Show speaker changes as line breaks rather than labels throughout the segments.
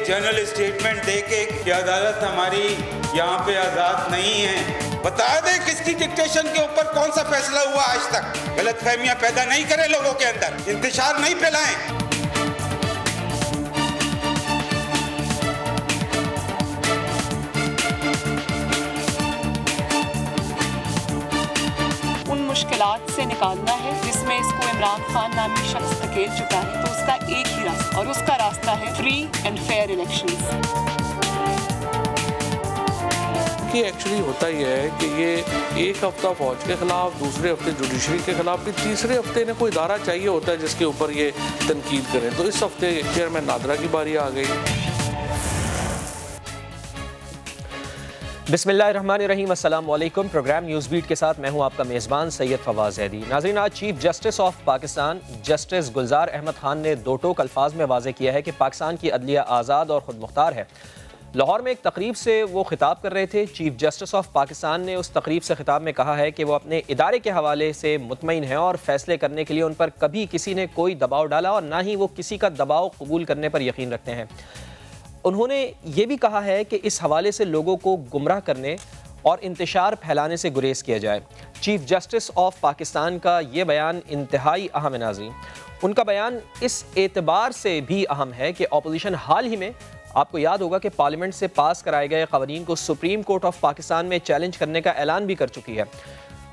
General statement दे के कि अदालत हमारी यहाँ पे आज़ाद नहीं है, बता दे किसकी डिक्टेशन के ऊपर कौन सा फैसला हुआ आज तक। गलतफहमियां पैदा नहीं करें लोगों के अंदर, इंतशार नहीं फैलाएं।
मुश्किलात से निकालना है जिसमें इसको इमरान खान नामी शख्स धकेल चुका है, तो उसका एक ही रास्ता, और उसका रास्ता है फ्री एंड फेयर इलेक्शंस।
कि एक्चुअली होता ही है कि ये एक हफ्ता फौज के खिलाफ, दूसरे हफ्ते जुडिशरी के खिलाफ, फिर तीसरे हफ्ते ने कोई इदारा चाहिए होता है जिसके ऊपर ये तनकीद करें। तो इस हफ्ते चेयरमैन नादरा की बारी आ गई।
बिस्मिल्लाहिर्रहमानिर्रहीम, अस्सलाम वालेकुम। प्रोग्राम न्यूज़ बीट के साथ मैं हूं आपका मेज़बान सैयद फवाद ज़ैदी। नाज़रीन, आज chief justice of Pakistan justice Gulzar Ahmed Khan ने दो टोक अल्फाज में वाज़ेह किया है कि पाकिस्तान की अदलिया आज़ाद और ख़ुद मुख्तार है। लाहौर में एक तकरीब से वो खिताब कर रहे थे। चीफ जस्टिस ऑफ पाकिस्तान ने उस तकरीब से खिताब में कहा है कि वो अपने इदारे के हवाले से मुतमईन हैं और फैसले करने के लिए उन पर कभी किसी ने कोई दबाव डाला और ना ही वो किसी का दबाव कबूल करने पर यकीन रखते हैं। उन्होंने ये भी कहा है कि इस हवाले से लोगों को गुमराह करने और इंतशार फैलाने से गुरेज किया जाए। चीफ जस्टिस ऑफ पाकिस्तान का ये बयान इंतहाई अहम है नाज़रीन। उनका बयान इस एतबार से भी अहम है कि अपोजिशन हाल ही में, आपको याद होगा कि पार्लियामेंट से पास कराए गए क़वानीन को सुप्रीम कोर्ट ऑफ पाकिस्तान में चैलेंज करने का ऐलान भी कर चुकी है।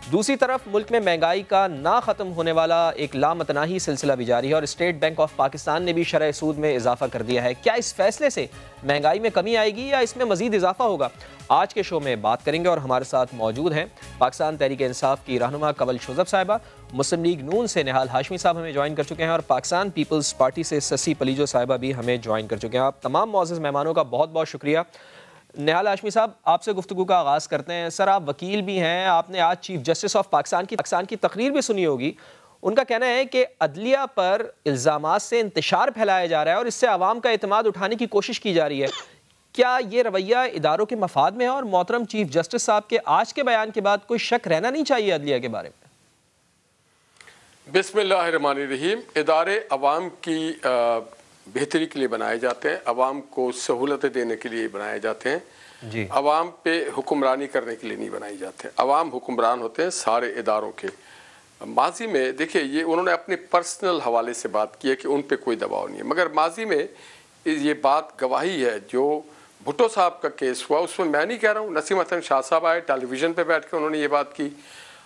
दूसरी तरफ मुल्क में महंगाई का ना ख़त्म होने वाला एक लामतनाही सिलसिला भी जारी है और स्टेट बैंक ऑफ पाकिस्तान ने भी शरह सूद में इजाफा कर दिया है। क्या इस फैसले से महंगाई में कमी आएगी या इसमें मज़ीद इजाफा होगा? आज के शो में बात करेंगे और हमारे साथ मौजूद हैं पाकिस्तान तहरीक इंसाफ की रहनुमा कवल शुज़ब साहिबा, मुस्लिम लीग नून से निहाल हाशमी साहब हमें ज्वाइन कर चुके हैं और पाकिस्तान पीपल्स पार्टी से ससी पलीजो साहिबा भी हमें ज्वाइन कर चुके हैं। आप तमाम मौजूद मेहमानों का बहुत बहुत शुक्रिया। निहाल हाशमी साहब, आपसे गुफ्तगू का आगाज़ करते हैं। सर, आप वकील भी हैं, आपने आज चीफ जस्टिस ऑफ पाकिस्तान की तकरीर भी सुनी होगी। उनका कहना है कि अदलिया पर इल्ज़ामात से इंतशार फैलाया जा रहा है और इससे आवाम का एतमाद उठाने की कोशिश की जा रही है। क्या ये रवैया इदारों के मफाद में है और मोहतरम चीफ जस्टिस साहब के आज के बयान के बाद कोई शक रहना नहीं चाहिए अदलिया के बारे में?
बिस्मिल्लाहिर्रहमानिर्रहीम। इदारे अवाम की बेहतरी के लिए बनाए जाते हैं, अवाम को सहूलतें देने के लिए बनाए जाते हैं जी। अवाम पे हुक्मरानी करने के लिए नहीं बनाए जाते। अवाम हुक्मरान होते हैं सारे इदारों के। माजी में देखिए, ये उन्होंने अपने पर्सनल हवाले से बात की है कि उन पे कोई दबाव नहीं है, मगर माजी में ये बात गवाही है। जो भुट्टो साहब का केस हुआ उसमें मैं नहीं कह रहा हूँ, नसीम हसन शाह साहब आए टेलीविज़न पे बैठ के उन्होंने ये बात की।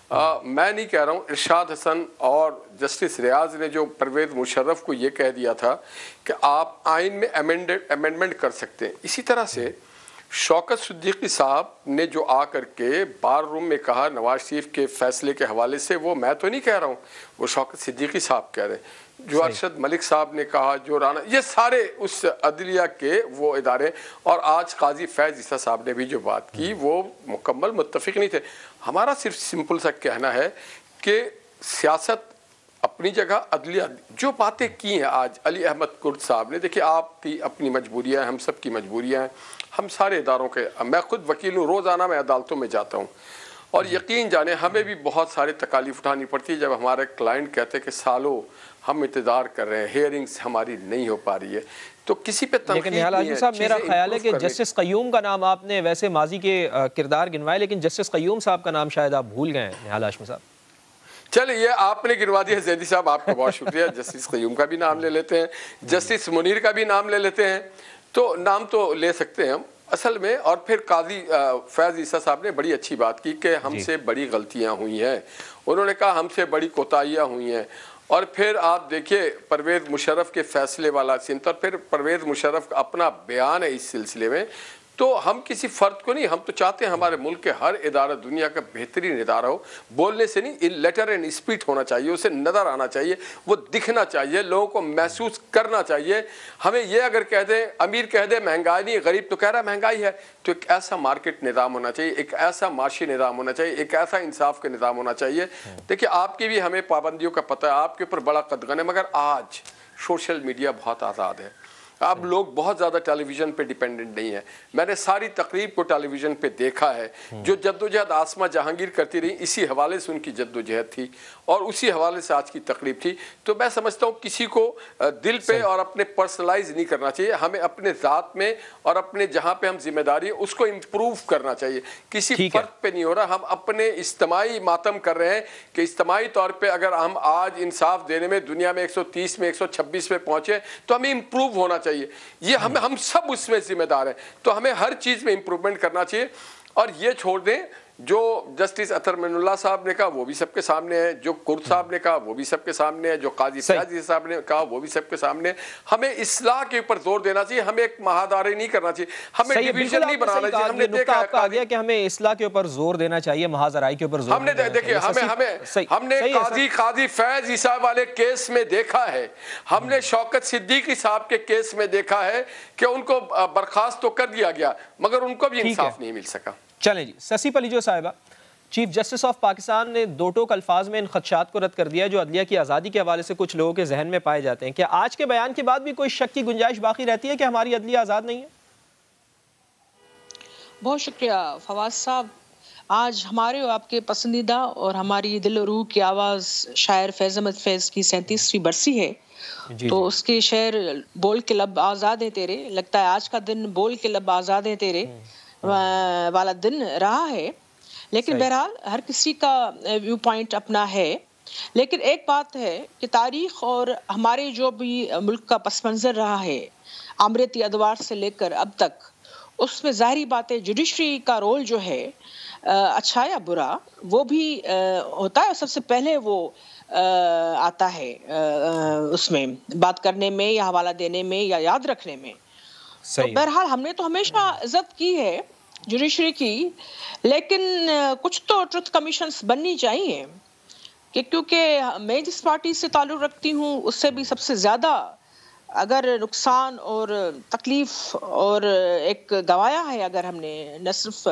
मैं नहीं कह रहा हूँ, इरशाद हसन और जस्टिस रियाज ने जो परवेज़ मुशर्रफ को ये कह दिया था कि आप आइन में अमेंडमेंट कर सकते हैं। इसी तरह से शौकत सिद्दीकी साहब ने जो आकर के बार रूम में कहा नवाज शरीफ के फैसले के हवाले से, वो मैं तो नहीं कह रहा हूँ, वो शौकत सिद्दीकी साहब कह रहे हैं। जो अरशद मलिक साहब ने कहा, जो राना, ये सारे उस अदलिया के वो इदारे, और आज काजी फैज़ ईसा साहब ने भी जो बात की वो मुकम्मल मुत्तफ़िक नहीं थे। हमारा सिर्फ सिंपल सा कहना है कि सियासत अपनी जगह, अदलिया जो बातें की हैं आज अली अहमद कुर्द साहब ने, देखिए आपकी अपनी मजबूरियाँ हैं, हम सब की मजबूरियाँ हैं, हम सारे इदारों के, मैं खुद वकील हूँ, रोज़ाना मैं अदालतों में जाता हूँ और यकीन जाने हमें भी बहुत सारे तकालीफ उठानी पड़ती है जब हमारे क्लाइंट कहते हैं कि सालों हम इंतज़ार कर रहे हैं, हेयरिंग्स हमारी नहीं हो पा रही है, तो किसी पे तनकीद नहीं है।
साहब, मेरा ख्याल है कि जस्टिस क़य्यूम का नाम आपने वैसे माजी के किरदार गिनवाए, लेकिन जस्टिस क़य्यूम साहब का नाम शायद आप भूल गए हैं। निहाल हाशमी साहब,
चलिए ये आपने गिनवा दिया ज़ैदी साहब, आपका बहुत शुक्रिया। जस्टिस क़य्यूम का भी नाम ले लेते हैं, जस्टिस मुनीर का भी नाम ले लेते हैं, तो नाम तो ले सकते हैं हम असल में। और फिर काजी फैज़ ईसा साहब ने बड़ी अच्छी बात की कि हमसे बड़ी गलतियां हुई हैं, उन्होंने कहा हमसे बड़ी कोताहियां हुई हैं। और फिर आप देखिए परवेज़ मुशर्रफ के फैसले वाला सीन, तो फिर परवेज़ मुशर्रफ का अपना बयान है इस सिलसिले में। तो हम किसी फ़र्द को नहीं, हम तो चाहते हैं हमारे मुल्क के हर इदारा दुनिया का बेहतरीन इदारा हो। बोलने से नहीं, लेटर एंड स्पीच होना चाहिए, उसे नज़र आना चाहिए, वो दिखना चाहिए, लोगों को महसूस करना चाहिए। हमें ये अगर कह दें, अमीर कह दे महंगाई नहीं, गरीब तो कह रहा है महंगाई है, तो एक ऐसा मार्केट निज़ाम होना चाहिए, एक ऐसा माशी निज़ाम होना चाहिए, एक ऐसा इंसाफ का निज़ाम होना चाहिए। देखिए आपकी भी हमें पाबंदियों का पता है, आपके ऊपर बड़ा कदगन है, मगर आज सोशल मीडिया बहुत आज़ाद है। अब लोग बहुत ज़्यादा टेलीविज़न पे डिपेंडेंट नहीं है। मैंने सारी तकरीब को टेलीविज़न पे देखा है। जो जद्दोजहद आसमा जहांगीर करती रही, इसी हवाले से उनकी जद्दोजहद थी और उसी हवाले से आज की तकरीब थी। तो मैं समझता हूँ किसी को दिल पे और अपने पर्सनलाइज नहीं करना चाहिए। हमें अपने ज़ात में और अपने जहाँ पे हम जिम्मेदारी है उसको इम्प्रूव करना चाहिए। किसी फर्द पे नहीं हो रहा। हम अपने इज्तिमाई मातम कर रहे हैं कि इज्तिमाई तौर पर अगर हम आज इंसाफ देने में दुनिया में 130 में 126 में पहुँचे तो हमें इम्प्रूव होना चाहिए। ये हम सब उसमें जिम्मेदार हैं। तो हमें हर चीज़ में इम्प्रूवमेंट करना चाहिए। और ये छोड़ दें जो जस्टिस अतर मिनुल्लाह साहब ने कहा वो भी सबके सामने है, जो कुर्द साहब ने कहा वो भी सबके सामने है, जो काजी फयाजी साहब ने कहा वो भी सबके सामने है। हमें इस्लाह के ऊपर जोर देना चाहिए। हमें एक महादारी नहीं करना चाहिए, हमें डिवीजन नहीं बनाना चाहिए। हमने देखा
आपका आ गया कि हमें इस्लाह के ऊपर जोर देना चाहिए, महाजराई के ऊपर जोर।
हमने देखिए हमने काजी फैज ईसा वाले केस में देखा है, हमने शौकत सिद्दीकी साहब के केस में देखा है कि उनको बर्खास्त तो कर दिया गया मगर उनको भी इंसाफ नहीं मिल सका।
चलें जी, शशि पलिजो साहिबा, चीफ जस्टिस ऑफ पाकिस्तान ने दो टोक अल्फाज में इन खदशात को रद्द कर दिया जो अदलिया की आज़ादी के हवाले से कुछ लोगों के जहन में पाए जाते हैं। क्या आज के बयान के बाद भी कोई शक की गुंजाइश बाकी रहती है कि हमारी अदलिया आज़ाद नहीं है?
बहुत शुक्रिया फवाद साहब। आज हमारे और आपके पसंदीदा और हमारी दिल और रूह की आवाज़ शायर फैज़ अहमद फैज़ की 37वीं बरसी है। तो उसके शेर बोल के लब आज़ाद है तेरे, लगता है आज का दिन बोल के लब आज़ाद है तेरे वाला दिन रहा है। लेकिन बहरहाल हर किसी का व्यू पॉइंट अपना है। लेकिन एक बात है कि तारीख और हमारे जो भी मुल्क का पस मंज़र रहा है आमरीती अदवार से लेकर अब तक, उसमें ज़ाहिरी बात है जुडिशरी का रोल जो है अच्छा या बुरा वो भी होता है। सबसे पहले वो आता है उसमें बात करने में या हवाला देने में या याद रखने में। तो बहरहाल हमने तो हमेशा इज्जत की है जुडिशरी की, लेकिन कुछ तो ट्रुथ कमीशंस बननी चाहिए कि क्योंकि मैं जिस पार्टी से ताल्लुक़ रखती हूँ उससे भी सबसे ज़्यादा अगर नुकसान और तकलीफ़ और एक गवाया है अगर हमने न सिर्फ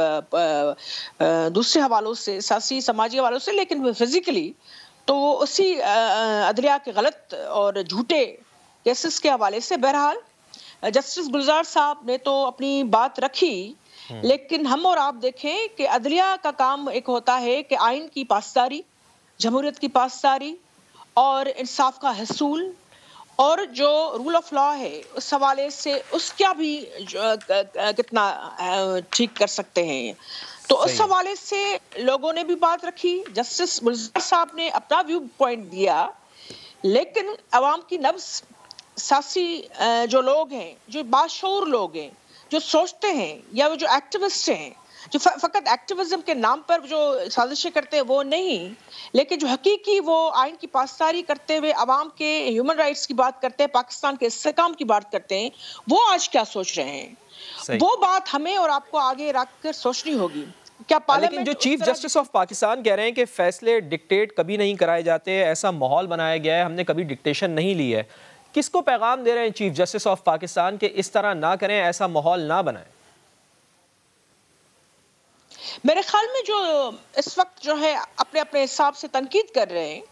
दूसरे हवालों से सियासी समाजी हवालों से लेकिन फिज़िकली, तो वो उसी अदलिया के गलत और झूठे केसेस के हवाले से। बहरहाल जस्टिस गुलजार साहब ने तो अपनी बात रखी, लेकिन हम और आप देखें कि अदलिया का काम एक होता है कि आइन की पासदारी, जमहूरियत की पासदारी और इंसाफ का हसूल और जो रूल ऑफ लॉ है उस हवाले से उसका भी कितना ठीक कर सकते हैं। तो उस हवाले से लोगों ने भी बात रखी, जस्टिस गुलजार साहब ने अपना व्यू पॉइंट दिया, लेकिन अवाम की नब्ज़ सियासी जो लोग हैं, जो बाशऊर लोग हैं, जो सोचते हैं या वो जो एक्टिविस्ट हैं, जो फ़कत एक्टिविज्म के नाम पर जो साजिशें करते हैं वो नहीं, लेकिन जो हकीकी वो आइन की पासदारी करते हुए अवाम के ह्यूमन राइट्स की बात करते हैं, पाकिस्तान के इस्तेहकाम की बात करते हैं, वो आज क्या सोच रहे हैं। वो बात हमें और आपको आगे रख कर सोचनी होगी। क्या
लेकिन जो चीफ जस्टिस ऑफ पाकिस्तान कह रहे हैं कि फैसले डिक्टेट कभी नहीं कराए जाते, ऐसा माहौल बनाया गया है, हमने कभी डिक्टेशन नहीं ली है, किसको पैगाम दे रहे हैं चीफ जस्टिस ऑफ पाकिस्तान के इस तरह ना करें, ऐसा माहौल ना बनाएं?
मेरे ख्याल में जो इस वक्त जो है अपने अपने हिसाब से तनकीद कर रहे हैं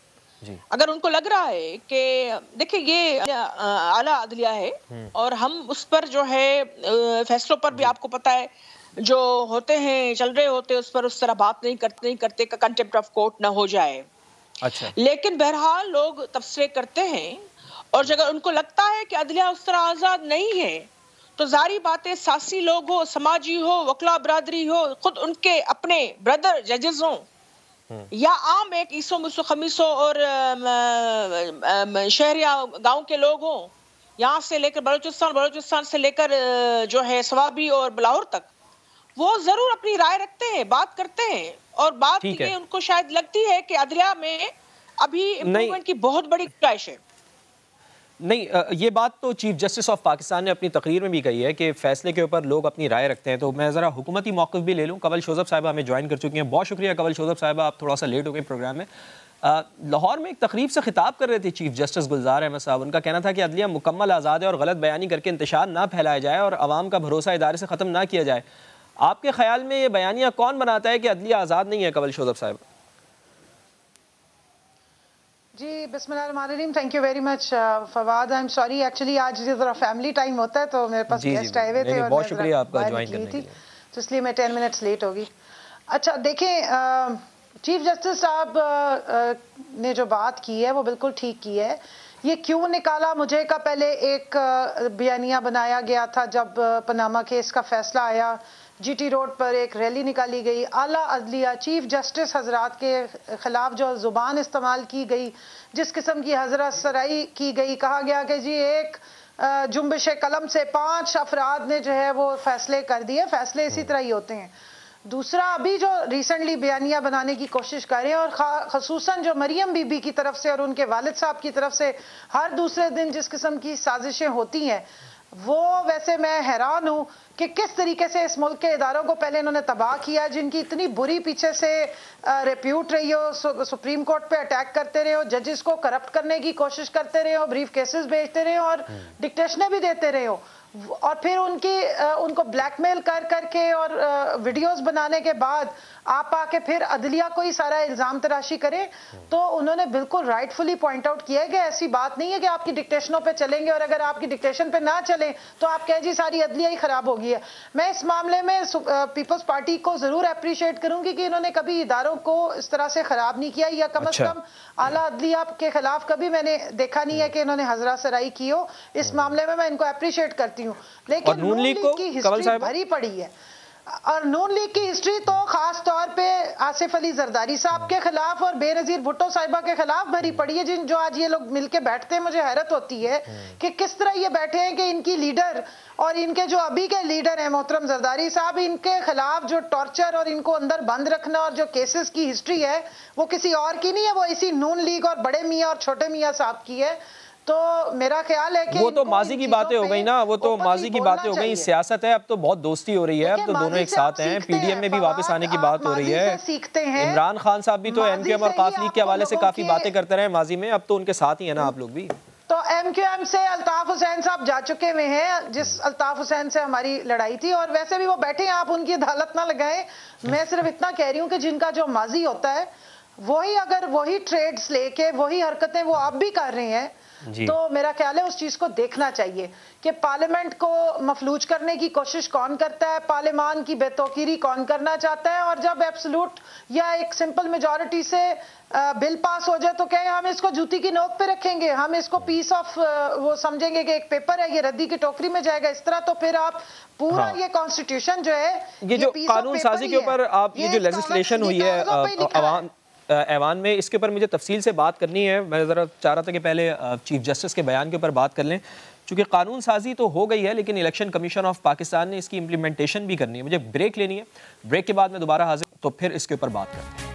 जी। अगर उनको लग रहा है कि देखिए ये आला अदलिया है और हम उस पर जो है फैसलों पर भी आपको पता है जो होते हैं चल रहे होते हैं उस पर उस तरह बात नहीं करते का कंटेम्प्ट ऑफ कोर्ट ना हो जाए।
अच्छा।
लेकिन बहरहाल लोग तबसरे करते हैं और अगर उनको लगता है कि अदलिया उस तरह आज़ाद नहीं है तो जारी बातें सियासी लोग हो, समाजी हो, वकला बरादरी हो, खुद उनके अपने ब्रदर जजेस हो या आम एक ईसो मुसो खमीसो और शहरिया गांव के लोग हो, यहाँ से लेकर बलूचिस्तान से लेकर जो है सवाबी और बिलावर तक, वो जरूर अपनी राय रखते हैं, बात करते हैं और बात ये उनको शायद लगती है कि अदलिया में अभी इम्प्रूवमेंट की बहुत बड़ी गुंजाइश है।
नहीं, ये बात तो चीफ जस्टिस ऑफ पाकिस्तान ने अपनी तकरीर में भी कही है कि फैसले के ऊपर लोग अपनी राय रखते हैं। तो मैं ज़रा हुकूमती मौक़िफ़ भी ले लूँ। कवल शोज़ब साहिबा हमें ज्वाइन कर चुकी हैं, बहुत शुक्रिया कवल शोज़ब साहिबा, आप थोड़ा सा लेट हो गए प्रोग्राम में। लाहौर में एक तकरीब से खिताब कर रहे थे चीफ जस्टिस गुलजार अहमद साहब। उनका कहना था कि अदलिया मुकम्मल आज़ाद है और गलत बयानी करके इंतशार ना फैलाया जाए और आवाम का भरोसा इदारे से ख़त्म ना किया जाए। आपके ख्याल में ये बयानियाँ कौन बनाता है कि अदलिया आज़ाद नहीं है? कवल शोज़ब साहिबा।
जी बिस्मिल्लाहिर्रहमानिर्रहीम, thank you very much Fawad. I am sorry, actually आज जरा फैमिली टाइम होता है तो मेरे पास गेस्ट आए हुए थे और
बहुत शुक्रिया आपका ज्वाइन करने के लिए,
तो इसलिए मैं 10 मिनट्स लेट होगी। अच्छा देखें, चीफ जस्टिस साहब ने जो बात की है वो बिल्कुल ठीक की है। ये क्यों निकाला मुझे का पहले एक बयानिया बनाया गया था जब पनामा केस का फैसला आया, जीटी रोड पर एक रैली निकाली गई, आला अदलिया चीफ जस्टिस हजरात के खिलाफ जो जुबान इस्तेमाल की गई, जिस किस्म की हजरत सराई की गई, कहा गया कि जी एक जुम्बिश कलम से 5 अफराद ने जो है वो फैसले कर दिए, फैसले इसी तरह ही होते हैं। दूसरा, अभी जो रिसेंटली बयानिया बनाने की कोशिश कर रहे हैं और खसूसन जो मरियम बीबी की तरफ से और उनके वालिद साहब की तरफ से हर दूसरे दिन जिस किस्म की साजिशें होती हैं, वो वैसे मैं हैरान हूँ कि किस तरीके से इस मुल्क के इदारों को पहले इन्होंने तबाह किया, जिनकी इतनी बुरी पीछे से रिप्यूट रही हो, सुप्रीम कोर्ट पे अटैक करते रहे हो, जजेस को करप्ट करने की कोशिश करते रहे हो, ब्रीफ केसेस भेजते रहे हो और डिक्टेशनें भी देते रहे हो, और फिर उनको ब्लैकमेल कर करके और वीडियोस बनाने के बाद आप आके फिर अदलिया को ही सारा इल्जाम तराशी करें। तो उन्होंने बिल्कुल राइटफुली पॉइंट आउट किया है कि ऐसी बात नहीं है कि आपकी डिक्टेशनों पे चलेंगे और अगर आपकी डिक्टेशन पे ना चले तो आप कहें जी सारी अदलिया ही खराब हो गई है। मैं इस मामले में पीपल्स पार्टी को जरूर अप्रिशिएट करूंगी कि इन्होंने कभी इदारों को इस तरह से खराब नहीं किया, या कम से कम आला अदलिया के खिलाफ कभी मैंने देखा नहीं है कि इन्होंने हजरा सराई की हो। इस मामले में मैं इनको अप्रिशिएट करती हूँ, लेकिन नून लीग की हिस्ट्री भरी पड़ी है, और नून लीग की हिस्ट्री तो खास तौर पे आसिफ अली जरदारी साहब के खिलाफ और बेनजीर भुट्टो साहिबा के खिलाफ भरी पड़ी है, जो आज ये लोग मिलके बैठते हैं। मुझे हैरत होती है कि किस तरह ये बैठे हैं कि इनकी लीडर और इनके जो अभी के लीडर हैं मोहतरम जरदारी साहब, इनके खिलाफ जो टॉर्चर और इनको अंदर बंद रखना और जो केसेस की हिस्ट्री है वो किसी और की नहीं है, वो इसी नून लीग और बड़े मियाँ और छोटे मियाँ साहब की है। तो मेरा ख्याल है कि
वो तो माजी की बातें हो गई ना, वो तो माजी की बातें हो गई, सियासत है, अब तो बहुत दोस्ती हो रही है, अब तो दोनों एक साथ हैं, पीडीएम में भी वापस आने की बात हो रही है। इमरान खान साहब भी तो एमक्यूएम और काफ लीग के हवाले से काफी बातें करते रहे माजी में, अब तो उनके साथ ही है ना आप लोग भी।
तो एमक्यूएम से अल्ताफ हुसैन साहब जा चुके हुए हैं, जिस अल्ताफ हुसैन से हमारी लड़ाई थी, और वैसे भी वो बैठे हैं, आप उनकी अदालत ना लगाएं। मैं सिर्फ इतना कह रही हूँ कि जिनका जो माजी होता है वही अगर वही ट्रेड्स लेके वही हरकतें वो आप भी कर रहे हैं, तो मेरा ख्याल है उस चीज को देखना चाहिए कि पार्लियामेंट को मफलूज करने की कोशिश कौन करता है, पार्लियामान की बेतौकीरी कौन करना चाहता है, और जब एब्सोल्यूट या एक सिंपल मेजॉरिटी से बिल पास हो जाए तो क्या हम इसको जूती की नोक पे रखेंगे, हम इसको पीस ऑफ वो समझेंगे कि एक पेपर है, ये रद्दी की टोकरी में जाएगा। इस तरह तो फिर आप पूरा ये कॉन्स्टिट्यूशन जो है,
ये जो कानून साजी के ऊपर आप ये जो लेजिस्लेशन हुई है ऐवान में, इसके ऊपर मुझे तफसील से बात करनी है। मैं ज़रा चाह रहा था कि पहले चीफ जस्टिस के बयान के ऊपर बात कर लें, चूँकि कानून साजी तो हो गई है लेकिन इलेक्शन कमीशन ऑफ पाकिस्तान ने इसकी इम्प्लीमेंटेशन भी करनी है। मुझे ब्रेक लेनी है, ब्रेक के बाद मैं दोबारा हाजिर, तो फिर इसके ऊपर बात करते हैं।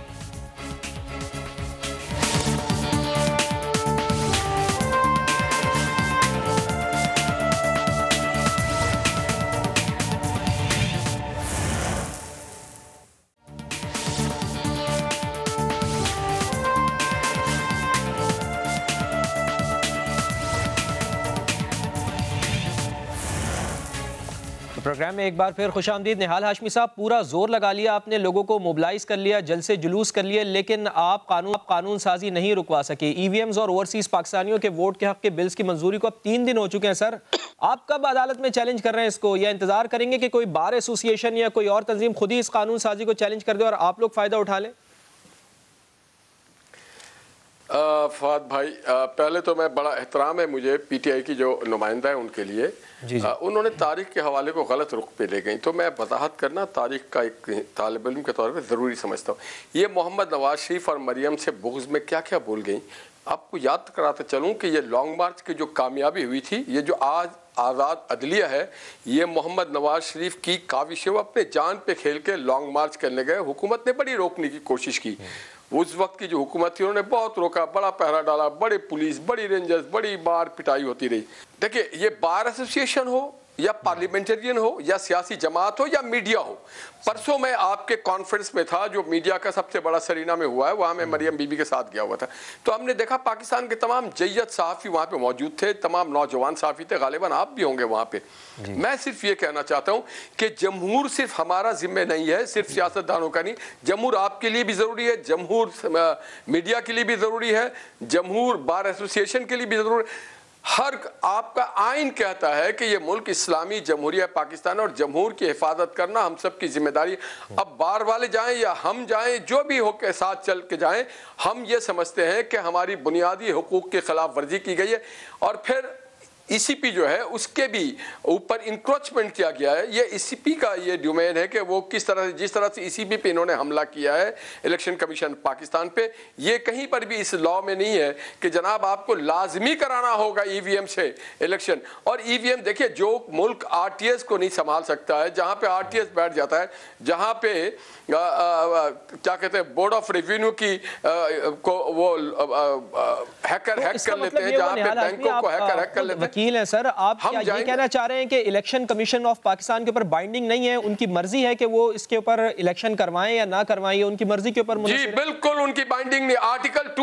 प्रोग्राम में एक बार फिर खुशामदीद। निहाल हाशमी साहब, पूरा जोर लगा लिया आपने, लोगों को मोबिलाइज कर लिया, जलसे जुलूस कर लिए, लेकिन आप कानून साजी नहीं रुकवा सके। ईवीएम्स और ओवरसीज पाकिस्तानियों के वोट के हक के बिल्स की मंजूरी को अब 3 दिन हो चुके हैं। सर, आप कब अदालत में चैलेंज कर रहे हैं इसको, या इंतजार करेंगे कि कोई बार एसोसिएशन या कोई और तंजीम खुद ही इस कानून साजी को चैलेंज कर दे और आप लोग फायदा उठा लें?
फहद भाई, पहले तो मैं बड़ा एहतराम है मुझे पीटीआई की जो नुमाइंदा है उनके लिए, उन्होंने तारीख के हवाले को गलत रुख पे ले गई, तो मैं वजाहत करना तारीख का एक तालिब इल्म के तौर पे ज़रूरी समझता हूँ। ये मोहम्मद नवाज शरीफ और मरियम से बुग़्ज़ में क्या क्या बोल गई। आपको याद कराते चलूँ कि ये लॉन्ग मार्च की जो कामयाबी हुई थी, ये जो आज आज़ाद अदलिया है, ये मोहम्मद नवाज शरीफ की काविश, वो अपने जान पे खेल के लॉन्ग मार्च करने गए। हुकूमत ने बड़ी रोकने की कोशिश की, उस वक्त की जो हुकूमत थी उन्होंने बहुत रोका, बड़ा पहरा डाला, बड़ी पुलिस, बड़ी रेंजर्स, बड़ी मार पिटाई होती रही। देखिए, ये बार एसोसिएशन हो या पार्लियामेंटेरियन हो या सियासी जमात हो या मीडिया हो। परसों मैं आपके कॉन्फ्रेंस में था जो मीडिया का सबसे बड़ा सरीना में हुआ है, वहां मैं मरियम बीबी के साथ गया हुआ था। तो हमने देखा पाकिस्तान के तमाम जय्यद सहाफ़ी वहां पे मौजूद थे, तमाम नौजवान सहाफ़ी थे, गालिबन आप भी होंगे वहां पे। मैं सिर्फ ये कहना चाहता हूं कि जमहूर सिर्फ हमारा जिम्मे नहीं है, सिर्फ सियासतदानों का नहीं, जमहूर आपके लिए भी जरूरी है, जमहूर मीडिया के लिए भी जरूरी है, जमहूर बार एसोसिएशन के लिए भी जरूरी है। हर आपका आइन कहता है कि ये मुल्क इस्लामी जमहूरिया पाकिस्तान और जमहूर की हिफाजत करना हम सब की जिम्मेदारी। अब बार वाले जाएं या हम जाएं, जो भी हो के साथ चल के जाएं, हम ये समझते हैं कि हमारी बुनियादी हुकूक की खिलाफ वर्जी की गई है और फिर ईसीपी जो है उसके भी ऊपर इंक्रोचमेंट किया गया है। ये ईसीपी का ये डोमेन है कि वो किस तरह से, जिस तरह से ईसीपी पे इन्होंने हमला किया है इलेक्शन कमीशन पाकिस्तान पे, ये कहीं पर भी इस लॉ में नहीं है कि जनाब आपको लाजमी कराना होगा ईवीएम से इलेक्शन। और ईवीएम देखिए, जो मुल्क आरटीएस को नहीं संभाल सकता है, जहाँ पे आरटीएस बैठ जाता है, जहाँ पे क्या कहते हैं बोर्ड ऑफ रेवेन्यू की को वो हैकर हैक कर लेते हैं, जहाँ पे बैंकों को हैक कर लेते हैं।
वकील हैं सर, आप क्या ये कहना चाह रहे हैं कि इलेक्शन कमीशन ऑफ पाकिस्तान के ऊपर बाइंडिंग नहीं है, उनकी मर्जी है कि वो इसके ऊपर इलेक्शन करवाएं या ना करवाएं, उनकी मर्जी के ऊपर?
जी बिल्कुल उनकी बाइंडिंग नहीं। आर्टिकल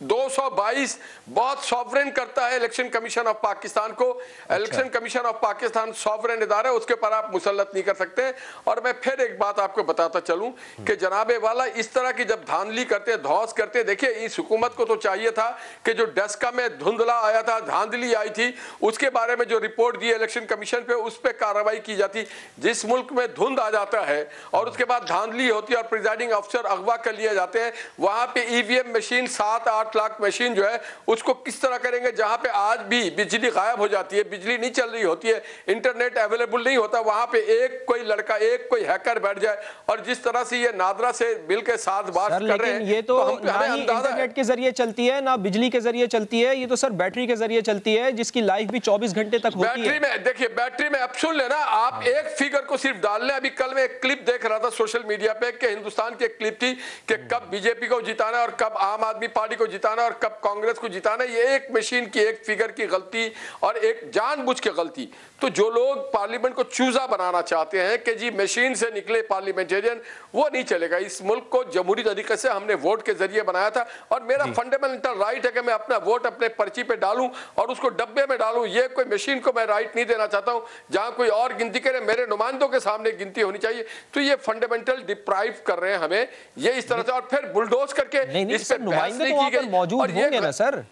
222 बहुत सॉवरेन करता है इलेक्शन कमीशन ऑफ पाकिस्तान को। Election commission of Pakistan sovereign इदारा है, उसके ऊपर आप मुसल्लत नहीं कर सकते। और मैं फिर एक बात आपको बताता चलूं कि जनाबे वाला इस तरह की जब धांधली करते, धौस करते, देखिए इस हुकूमत को तो चाहिए था कि जो डेस्का में धुंधला आया था, धांधली आई थी, उसके बारे में जो रिपोर्ट दी इलेक्शन कमीशन पे, उस पर कार्रवाई की जाती। जिस मुल्क में धुंध आ जाता है और उसके बाद धांधली होती है और प्रिजाइडिंग अफसर अगवा कर लिए जाते हैं, वहां पे ईवीएम मशीन 7-8 लाख मशीन जो है उसको किस तरह करेंगे, जहां पे आज भी बिजली गायब हो जाती है, बिजली नहीं चल रही होती है, इंटरनेट अवेलेबल नहीं होता, वहां पे एक कोई लड़का, एक कोई हैकर बैठ जाए और जिस तरह से ये नादरा से बिल के साथ बात कर रहे हैं,
ये तो ना ही इंटरनेट के जरिए चलती है ना बिजली के जरिए चलती है, ये तो सर बैटरी के जरिए चलती है जिसकी लाइफ भी 24 घंटे तक होती है।
बैटरी में देखिए, बैटरी में अब सुन लेना आप, एक फिगर को सिर्फ डाल लें। अभी कल मैं एक क्लिप देख रहा था सोशल मीडिया पे कि हिंदुस्तान की एक क्लिप थी कि कब बीजेपी को जिताना और कब आम आदमी पार्टी को जिताना और कब कांग्रेस को जिताना। ये एक मशीन की एक फिगर की गलती और एक जानबूझ के गलती। तो जो लोग पार्लियामेंट को चूजा बनाना चाहते हैं कि जी मशीन से निकले पार्लियामेंटेरियन, वो नहीं चलेगा। इस मुल्क को जमहूरी तरीके से हमने वोट के जरिए बनाया था और मेरा फंडामेंटल राइट है कि मैं अपना वोट अपने पर्ची पे डालूं और उसको डब्बे में डालूं। ये कोई मशीन को मैं राइट नहीं देना चाहता हूं जहां कोई और गिनती करे, मेरे नुमाइंदों के सामने गिनती होनी चाहिए। तो ये फंडामेंटल डिप्राइव कर रहे हैं हमें ये इस तरह से, और फिर बुलडोज करके इस पे बहस नहीं की गई।
मौजूद होंगे ना सर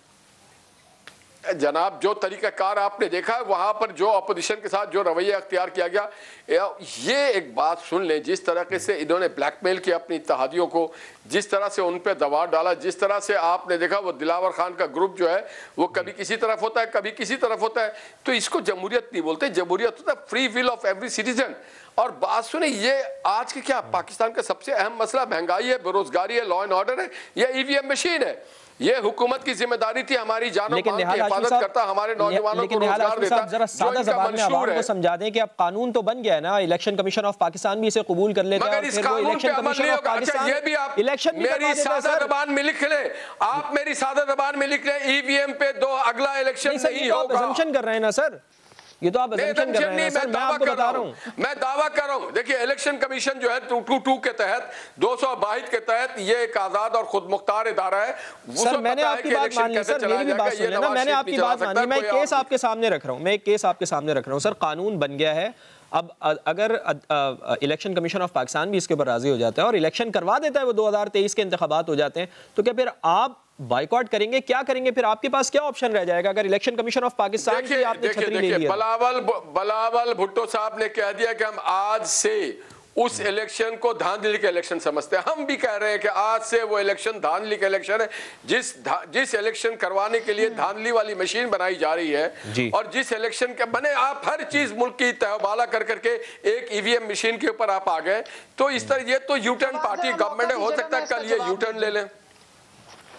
जनाब, जो तरीकाकार आपने देखा है वहां पर जो अपोजिशन के साथ जो रवैया अख्तियार किया गया, ये एक बात सुन लें, जिस तरह से इन्होंने ब्लैकमेल किया अपनी इत्तेहादियों को, जिस तरह से उन पे दबाव डाला, जिस तरह से आपने देखा वो दिलावर खान का ग्रुप जो है वो कभी किसी तरफ होता है कभी किसी तरफ होता है। तो इसको जमहूरियत नहीं बोलते, जमहूरियत होता है free will of every citizen. और बात सुने, ये आज के क्या पाकिस्तान का सबसे अहम मसला महंगाई है, बेरोजगारी है, लॉ एंड ऑर्डर है, ये ईवीएम मशीन है। ये हुकूमत की जिम्मेदारी थी हमारी जानों की हिफाजत करता, हमारे नौजवानों को रोजगार देता।
जरा सादा ज़बान में आवाम को समझा दें कि अब कानून तो बन गया है ना, इलेक्शन कमीशन ऑफ पाकिस्तान भी इसे कबूल कर लेते हैं और फिर वो इलेक्शन कमीशन ऑफ पाकिस्तान
ये भी आप
इलेक्शन
मेरी सादा ज़बान में लिख ले, आप मेरी सादा ज़बान में लिख ले, ईवीएम पे अगला इलेक्शन नहीं होगा।
असम्पशन कर रहे हैं ना सर, ये तो आप असम्पशन कर रहे हैं सर, मैं आपको बता रहा हूं,
मैं दावा कर रहा हूं। देखिए इलेक्शन कमीशन जो है 222 के तहत 222 के तहत ये एक आजाद और खुद मुख्तार इदारा है।
सर मैंने आपकी बात मान ली, सर मेरी भी बात सुन लेना, मैंने आपकी बात मानी, मैं एक केस आपके सामने रख रहा हूं, मैं एक केस आपके सामने रख रहा हूं। सर कानून बन गया है, अब अगर इलेक्शन कमीशन ऑफ पाकिस्तान भी इसके ऊपर राजी हो जाता है और इलेक्शन करवा देता है, वो 2023 के इंतखाबात हो जाते हैं, तो क्या फिर आप बाइकॉट करेंगे? क्या करेंगे फिर? आपके पास क्या ऑप्शन रह जाएगा अगर इलेक्शन कमीशन ऑफ पाकिस्तान की आपने छतरी ले ली है?
बिलावल भुट्टो साहब ने कह दिया कि हम आज से उस इलेक्शन को धांधली का इलेक्शन समझते हैं। हम भी कह रहे हैं कि आज से वो इलेक्शन धांधली का इलेक्शन है। जिस इलेक्शन करवाने के लिए धांधली वाली मशीन बनाई जा रही है और जिस इलेक्शन के बने, आप हर चीज मुल्क की तहबाला कर करके एक ईवीएम मशीन के ऊपर आप आ गए। तो इस तरह ये तो यूटर्न पार्टी गवर्नमेंट है, हो सकता है कल ये यूटर्न ले लें।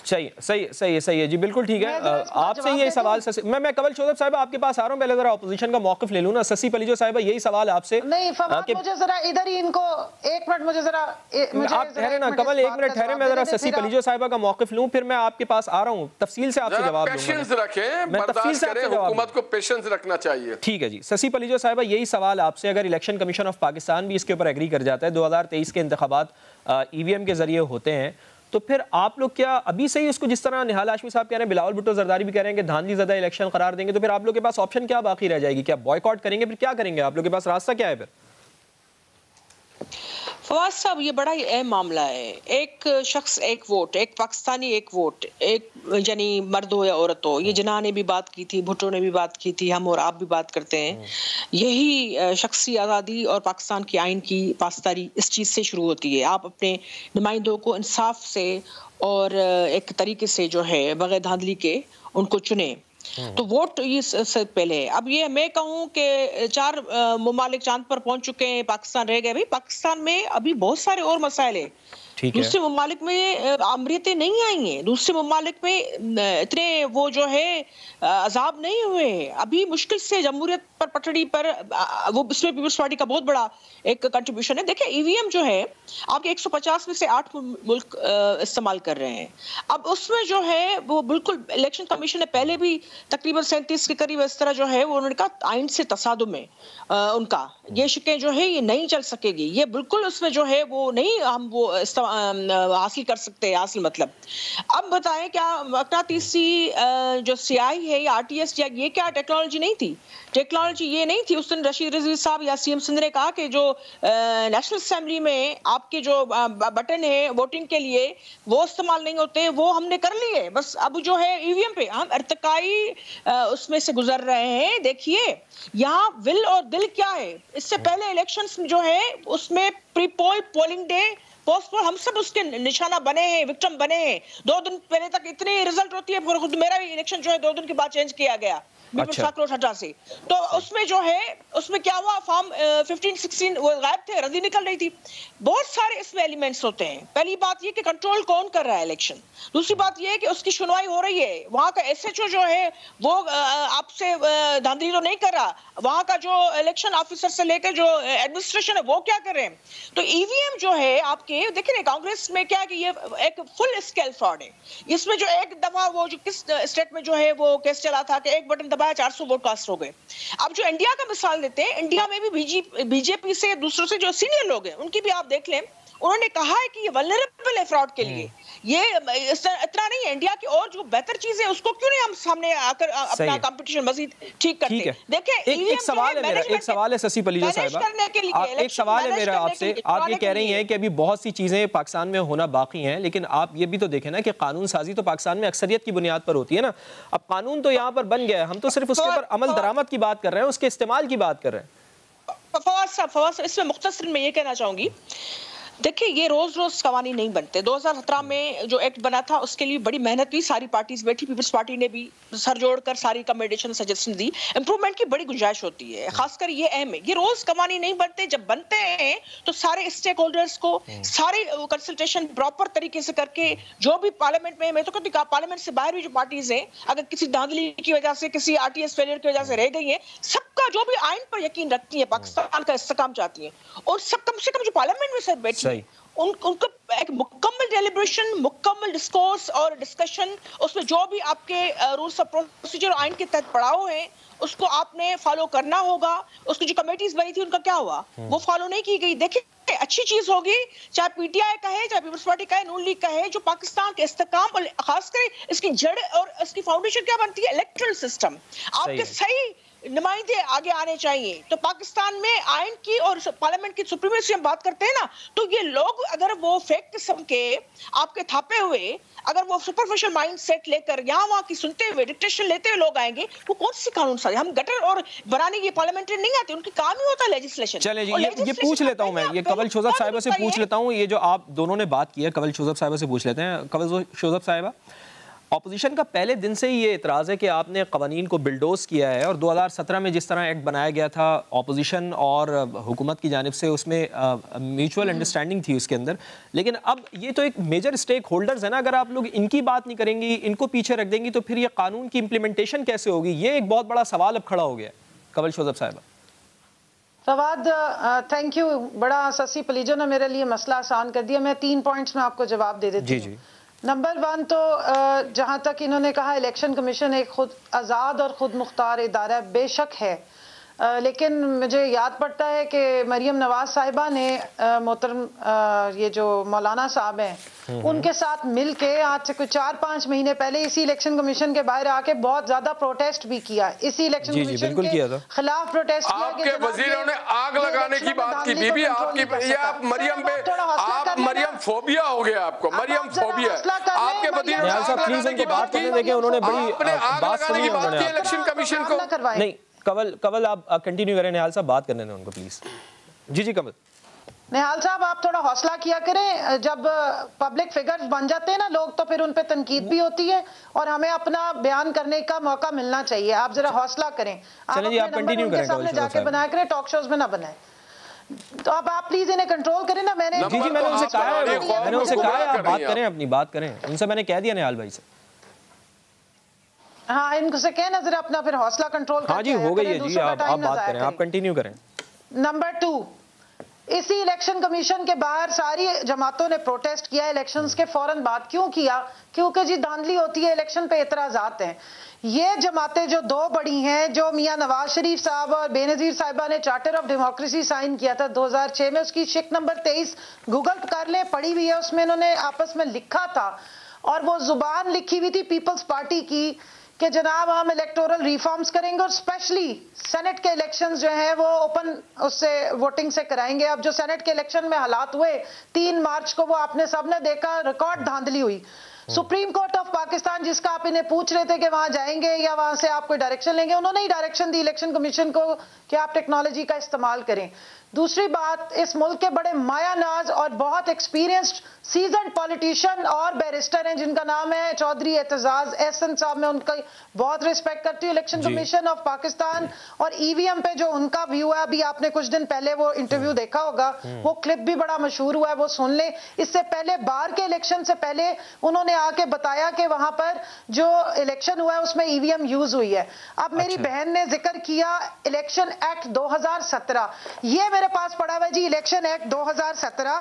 सही है जी, बिल्कुल ठीक है। आपसे यही सवाल मैं कवल शोजब साहिबा आपके पास आ रहा हूँ, पहले जरा अपोजिशन का मौक़िफ़ ले लूँ ना। शशि पलिजो साहिबा यही सवाल आपसे।
नहीं फवाद, मुझे जरा इधर ही इनको एक मिनट, मुझे जरा
आप ठहरे ना कवल, एक मिनट ठहरे, मैं जरा शशि पलिजो साहिबा का मौक़िफ़ लूँ, फिर मैं आपके पास आ रहा हूँ, तफसील से आपसे जवाब दूंगा।
पेशेंस रखें, बर्दाश्त करें, हुकूमत को पेशेंस रखना चाहिए।
ठीक है जी। शशि पलिजो साहिबा यही सवाल आपसे, अगर इलेक्शन कमीशन ऑफ पाकिस्तान भी इसके ऊपर एग्री कर जाता है, 2023 के इंतखाबात EVM के जरिए होते हैं, तो फिर आप लोग क्या अभी से ही उसको, जिस तरह निहाल हाशमी साहब कह रहे हैं, बिलावल भुट्टो जरदारी भी कह रहे हैं कि धांधली ज़्यादा इलेक्शन करार देंगे, तो फिर आप लोग के पास ऑप्शन क्या बाकी रह जाएगी? क्या बॉयकॉट करेंगे? फिर क्या करेंगे? आप लोग के पास रास्ता क्या है फिर?
फवाद साहब, ये बड़ा ही अहम मामला है। एक शख्स एक वोट, एक पाकिस्तानी एक वोट, एक यानी मर्द हो या औरत हो। ये जिन्ना ने भी बात की थी, भुट्टो ने भी बात की थी, हम और आप भी बात करते हैं। यही शख्सी आज़ादी और पाकिस्तान के आइन की पासदारी इस चीज़ से शुरू होती है। आप अपने नुमाइंदों को इंसाफ से और एक तरीके से जो है बगैर धांधली के उनको चुने, तो वोट ये से पहले है। अब ये मैं कहूँ कि 4 मुमालिक चांद पर पहुंच चुके हैं, पाकिस्तान रह गए। भाई पाकिस्तान में अभी बहुत सारे और मसाइल है। दूसरे मुमालिक में अमरीतें नहीं आई हैं, दूसरे मुमालिक में इतने वो जो है अजाब नहीं हुए हैं। अभी मुश्किल से जमहूरियत पर पटड़ी पर वो इसमें पीपल्स पार्टी का बहुत बड़ा एक कंट्रीब्यूशन है। देखिए EVM जो है आपके 150 में से 8 मुल्क इस्तेमाल कर रहे हैं। अब उसमें जो है वो बिल्कुल इलेक्शन कमीशन ने पहले भी तकरीबन 37 के करीब इस तरह जो है वो उन्होंने कहा आइन से तसादुम है उनका, ये शिकें जो है ये नहीं चल सकेगी, ये बिल्कुल उसमें जो है वो नहीं हम वो हासिल कर सकते हैं। हासिल मतलब अब बताएं क्या मकनातीसी जो CI है या RTS या ये क्या टेक्नोलॉजी नहीं थी? टेक्नोलॉजी ये नहीं थी। उस दिन रशीद रज़वी साहब या CM सिंध ने कहा कि जो नेशनल असेंबली में आपके जो बटन है वोटिंग के लिए वो इस्तेमाल नहीं होते, वो हमने कर लिए। बस अब जो है EVM पे हम इर्तिकाई उसमें से गुजर रहे हैं। देखिए यहाँ विल और दिल क्या है। इससे पहले इलेक्शंस जो है उसमें pre poll, polling day, post पोल, हम सब उसके निशाना बने हैं, विक्टिम बने हैं। 2 दिन पहले तक इतनी रिजल्ट होती है, खुद मेरा भी इलेक्शन जो है 2 दिन के बाद चेंज किया गया।
अच्छा।
से तो उसमें जो है उसमें क्या हुआ, फॉर्म 15-16 वो गायब थे, रद्दी निकल रही थी। बहुत सारे इसमें एलिमेंट्स होते हैं। पहली बात ये कि कंट्रोल कौन कर रहा है इलेक्शन, दूसरी बात ये कि उसकी सुनवाई हो रही है, वहाँ का SHO जो है वो आपसे धांधली तो नहीं कर रहा, वहाँ का जो इलेक्शन ऑफिसर से लेकर जो एडमिनिस्ट्रेशन है वो क्या कर रहे हैं। तो EVM जो है आपके देखिए कांग्रेस में क्या है कि ये एक फुल स्केल फ्रॉड है। इसमें जो एक दफा वो जो किस स्टेट में जो है वो केस चला था कि एक बटन 400 वोट कास्ट हो गए। अब जो इंडिया का मिसाल देते हैं, इंडिया में भी BJP से दूसरों से जो सीनियर लोग हैं उनकी भी आप देख लें, उन्होंने कहा है कि ये वल्नरेबल है फ्रॉड के लिए। ये इतना नहीं है। इंडिया की और जो बेहतर चीज है उसको क्यों नहीं हम सामने आकर अपना कंपटीशन मजीद ठीक करते हैं। देखिए
एक सवाल है मेरा, एक सवाल है शशि पलिजो साहिबा, एक सवाल है मेरा आपसे। आप ये कह रही हैं कि अभी बहुत सी चीजें पाकिस्तान में होना बाकी हैं, लेकिन आप ये भी तो देखें ना कि कानून साजी तो पाकिस्तान में अक्सरियत की बुनियाद पर होती है ना। अब कानून तो यहाँ पर बन गया है, हम तो सिर्फ उसके ऊपर अमल दरामद की बात कर रहे हैं, उसके इस्तेमाल की बात कर रहे हैं।
फवाद साहब इसमें मुख्तसर में ये कहना चाहूंगी, देखिए ये रोज रोज कवानीन नहीं बनते। 2017 में जो एक्ट बना था उसके लिए बड़ी मेहनत हुई, सारी पार्टीज बैठी, पीपल्स पार्टी ने भी सर जोड़कर सारी कमेंडेशन सजेशन दी। इंप्रूवमेंट की बड़ी गुंजाइश होती है, खासकर ये अहम है। ये रोज कवानीन नहीं बनते, जब बनते हैं तो सारे स्टेक होल्डर्स को सारी कंसल्टेशन प्रॉपर तरीके से करके, जो भी पार्लियामेंट में, मैं तो कहती हूँ पार्लियामेंट से बाहर भी जो पार्टीज हैं अगर किसी धांधली की वजह से, किसी RTS फेलियर की वजह से रह गई है, सबका जो भी आइन पर यकीन रखती है, पाकिस्तान का इस्तेकाम चाहती है, और सब कम से कम जो पार्लियामेंट में सब बैठी उनको एक मुकम्मल डेलिब्रेशन, मुकम्मल डिस्कोर्स और डिस्कशन, उसमें जो भी आपके रूल्स ऑफ प्रोसीजर आइन के तहत पड़ाव है उसको आपने फॉलो करना होगा। उसकी जो कमेटीज बनी थी उनका क्या हुआ, वो फॉलो नहीं की गई। देखिए अच्छी चीज होगी, चाहे PTI कहे, चाहे पीपल्स पार्टी कहे, नून लीग कहे, जो पाकिस्तान के इस्तेकाम और खासकर इसकी जड़ और इसकी फाउंडेशन क्या बनती है, इलेक्टोरल सिस्टम। आपके सही नुमाइंदे आगे आने चाहिए। तो पाकिस्तान में आइन की और पार्लियामेंट की सुप्रीमेसी हम बात करते हैं ना, तो ये लोग अगर वो फेक किस्म के आपके थापे हुए, अगर वो सुपरफिशियल माइंड सेट लेकर यहाँ वहाँ की सुनते हुए डिक्टेशन लेते हुए लोग आएंगे, वो कौन सी कानून साजी। हम गटर और बनाने की पार्लियामेंटरी नहीं आते, उनकी काम ही होता है लेजिस्लेशन।
चले ये पूछ लेता हूँ मैं, ये कवल शोजब साहिबा से पूछ लेता हूँ। ये जो आप दोनों ने बात की है, कवल शोजब साहिबा से पूछ लेते हैं। कवल शोजब साहिबा, अपोजिशन का पहले दिन से ही ये इतराज़ है कि आपने क़वानीन को बिल्डोज किया है, और 2017 में जिस तरह एक्ट बनाया गया था अपोजिशन और हुकूमत की जानिब से, उसमें म्यूचुअल अंडरस्टैंडिंग थी उसके अंदर। लेकिन अब ये तो एक मेजर स्टेक होल्डर्स है ना, अगर आप लोग इनकी बात नहीं करेंगी, इनको पीछे रख देंगी, तो फिर ये कानून की इम्प्लीमेंटेशन कैसे होगी? ये एक बहुत बड़ा सवाल अब खड़ा हो गया। कंवल शोज़ब साहिबा।
फवाद, थैंक यू, बड़ा ससी पलीजो ने मेरे लिए मसला आसान कर दिया। मैं 3 पॉइंट्स में आपको जवाब दे देती हूँ। नंबर 1 तो जहाँ तक इन्होंने कहा इलेक्शन कमीशन एक खुद आज़ाद और ख़ुद मुख्तार इदारा बेशक है, लेकिन मुझे याद पड़ता है कि मरियम नवाज साहिबा ने मोहतरम ये जो मौलाना साहब हैं उनके साथ मिलके आज से कुछ 4-5 महीने पहले इसी इलेक्शन कमीशन के बाहर आके बहुत ज्यादा प्रोटेस्ट भी किया। इसी इलेक्शन कमीशन के खिलाफ प्रोटेस्ट किया।
आपके वजीरों ने आग लगाने की बात की। बीबी आपकी, ये आप मरियम पे, आप मरियम फोबिया हो गया आपको, मरियम फोबिया। आपके वजीरों ने आग लगाने की बात की,
उन्होंने बड़ी
बात सुनी इलेक्शन कमीशन को।
नहीं कवल आप कंटिन्यू करें, निहाल साहब बात करने दें उनको प्लीज। जी कवल।
निहाल साहब आप थोड़ा हौसला किया करें, जब पब्लिक फिगर्स बन जाते हैं ना लोग, तो फिर उन पे तनकीद भी होती है और हमें अपना बयान करने का मौका मिलना चाहिए। आप जरा हौसला करें,
चलें जी, आप कंटिन्यू करें।
सामने जाके बनाया करें, टॉक शोज में ना बनाए। तो अब आप प्लीज इन्हें कंट्रोल करें ना। मैंने
जी मैंने उनसे कहा है आप बात करें, अपनी बात करें। उनसे मैंने कह दिया निहाल भाई से।
हाँ, इनसे कहना जरा अपना फिर हौसला कंट्रोल।
हाँ जी, हो गई है जी, आप बात करें, आप कंटिन्यू करें।
नंबर 2, इसी इलेक्शन कमीशन के बाहर सारी जमातों ने प्रोटेस्ट किया इलेक्शंस के फौरन बाद। क्यों किया? क्योंकि जी धांधली होती है, इलेक्शन पे एतराजात हैं। ये जमातें जो 2 बड़ी हैं, जो मियां नवाज शरीफ साहब और बेनजीर साहिबा ने चार्टर ऑफ डेमोक्रेसी साइन किया था 2006 में, उसकी शिक नंबर 23 गूगल कर लें, पड़ी हुई है। उसमें इन्होंने आपस में लिखा था, और वो जुबान लिखी हुई थी पीपल्स पार्टी की, कि जनाब हम इलेक्टोरल रिफॉर्म्स करेंगे और स्पेशली सेनेट के इलेक्शंस जो हैं वो ओपन उससे वोटिंग से कराएंगे। अब जो सेनेट के इलेक्शन में हालात हुए 3 मार्च को, वो आपने सबने देखा, रिकॉर्ड धांधली हुई। सुप्रीम कोर्ट ऑफ पाकिस्तान, जिसका आप इन्हें पूछ रहे थे कि वहां जाएंगे या वहां से आप कोई डायरेक्शन लेंगे, उन्होंने ही डायरेक्शन दी इलेक्शन कमीशन को कि आप टेक्नोलॉजी का इस्तेमाल करें। दूसरी बात, इस मुल्क के बड़े मायानाज और बहुत एक्सपीरियंस्ड सीजन पॉलिटिशियन और बैरिस्टर हैं जिनका नाम है चौधरी एतजाज एहसन साहब। मैं उनका बहुत रिस्पेक्ट करती हूँ। इलेक्शन कमीशन ऑफ पाकिस्तान और ईवीएम पे जो उनका व्यू है, अभी आपने कुछ दिन पहले वो इंटरव्यू देखा होगा, वो क्लिप भी बड़ा मशहूर हुआ है, वो सुन ले। इससे पहले बार के इलेक्शन से पहले उन्होंने आके बताया कि वहां पर जो इलेक्शन हुआ है उसमें ईवीएम यूज हुई है। अब मेरी बहन ने जिक्र किया इलेक्शन एक्ट 2017, ये मेरे पास पड़ा हुआ जी इलेक्शन एक्ट 2017,